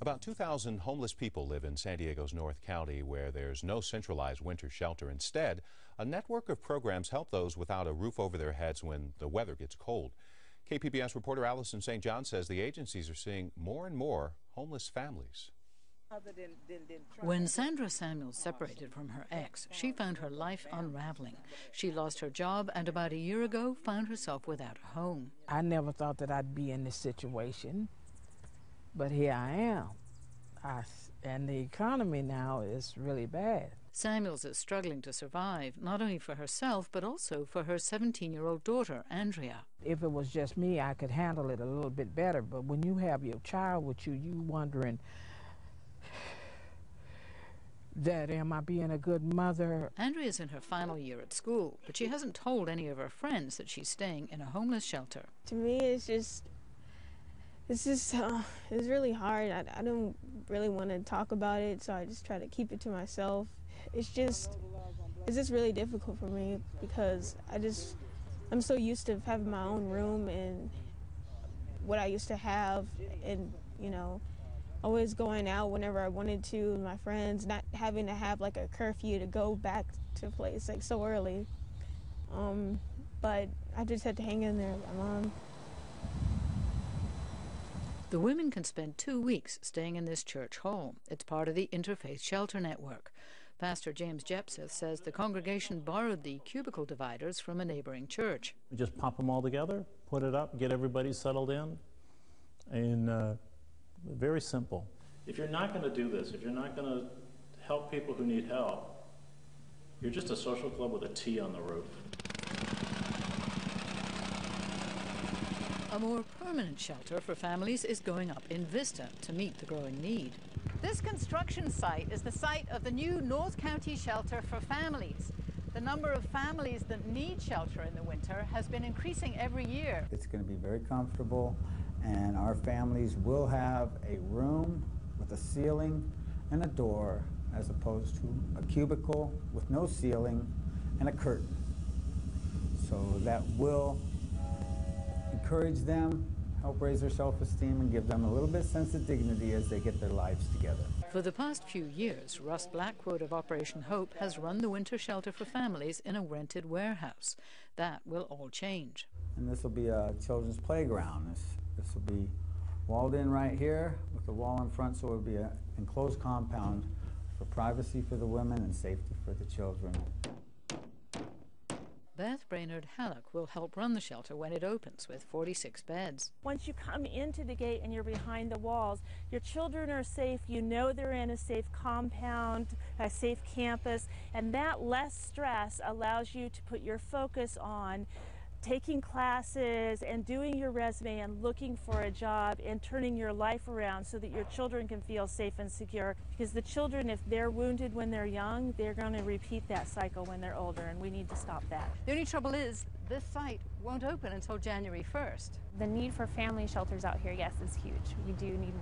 About 2,000 homeless people live in San Diego's North County, where there's no centralized winter shelter. Instead, a network of programs help those without a roof over their heads when the weather gets cold. KPBS reporter Alysen St. John says the agencies are seeing more and more homeless families. When Sandra Samuels separated from her ex, she found her life unraveling. She lost her job and about a year ago found herself without a home. I never thought that I'd be in this situation, but here I am. And the economy now is really bad. Samuels is struggling to survive, not only for herself, but also for her 17-year-old daughter, Andrea. If it was just me, I could handle it a little bit better, but when you have your child with you, you wondering, that am I being a good mother? Andrea's in her final year at school, but she hasn't told any of her friends that she's staying in a homeless shelter. To me, it's really hard. I don't really want to talk about it, so I just try to keep it to myself. It's just really difficult for me because I'm so used to having my own room and what I used to have, and always going out whenever I wanted to with my friends, not having to have like a curfew to go back to a place like so early. But I just had to hang in there with my mom. The women can spend 2 weeks staying in this church hall. It's part of the Interfaith Shelter Network. Pastor James Jepseth says the congregation borrowed the cubicle dividers from a neighboring church. We just pop them all together, put it up, get everybody settled in, and very simple. If you're not going to do this, if you're not going to help people who need help, you're just a social club with a T on the roof. A more permanent shelter for families is going up in Vista to meet the growing need. This construction site is the site of the new North County Shelter for Families. The number of families that need shelter in the winter has been increasing every year. It's going to be very comfortable, and our families will have a room with a ceiling and a door, as opposed to a cubicle with no ceiling and a curtain. So that will encourage them, help raise their self-esteem, and give them a little bit of sense of dignity as they get their lives together. For the past few years, Russ Blackwood of Operation HOPE has run the winter shelter for families in a rented warehouse. That will all change. And this will be a children's playground. This will be walled in right here with a wall in front, so it will be an enclosed compound for privacy for the women and safety for the children. Beth Brainerd Halleck will help run the shelter when it opens with 46 beds. Once you come into the gate and you're behind the walls, your children are safe. You know they're in a safe compound, a safe campus, and that less stress allows you to put your focus on taking classes and doing your resume and looking for a job and turning your life around so that your children can feel safe and secure. Because the children, if they're wounded when they're young, they're going to repeat that cycle when they're older, and we need to stop that. The only trouble is this site won't open until January 1st. The need for family shelters out here, yes, is huge. We do need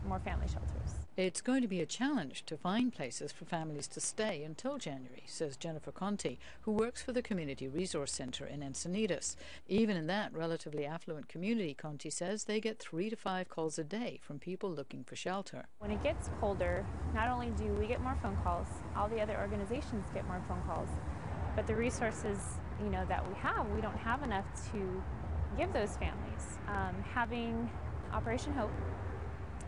more family shelters. It's going to be a challenge to find places for families to stay until January, says Jennifer Conti, who works for the Community Resource Center in Encinitas. Even in that relatively affluent community, Conti says they get 3 to 5 calls a day from people looking for shelter. When it gets colder, not only do we get more phone calls, all the other organizations get more phone calls, but the resources that we don't have enough to give those families. Having Operation HOPE,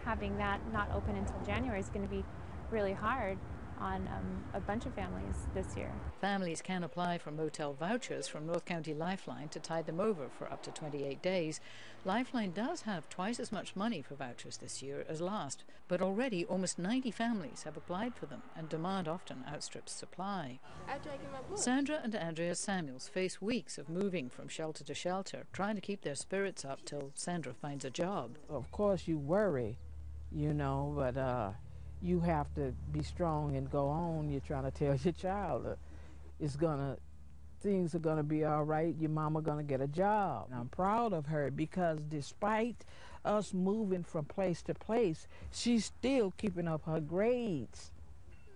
having that not open until January is going to be really hard on a bunch of families this year. Families can apply for motel vouchers from North County Lifeline to tide them over for up to 28 days. Lifeline does have twice as much money for vouchers this year as last, but already almost 90 families have applied for them, and demand often outstrips supply. Sandra and Andrea Samuels face weeks of moving from shelter to shelter, trying to keep their spirits up till Sandra finds a job. Of course you worry, but you have to be strong and go on. You're trying to tell your child things are gonna be all right. Your mama gonna get a job. And I'm proud of her because despite us moving from place to place, she's still keeping up her grades,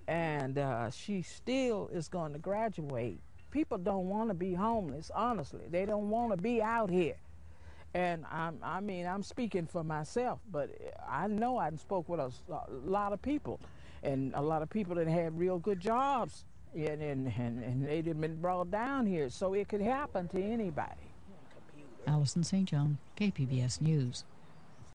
and she still is going to graduate. People don't want to be homeless, honestly. They don't want to be out here. And I mean, I'm speaking for myself, but I know I spoke with a lot of people, and a lot of people that had real good jobs, and they didn't been brought down here, so it could happen to anybody. Alysen St. John, KPBS News.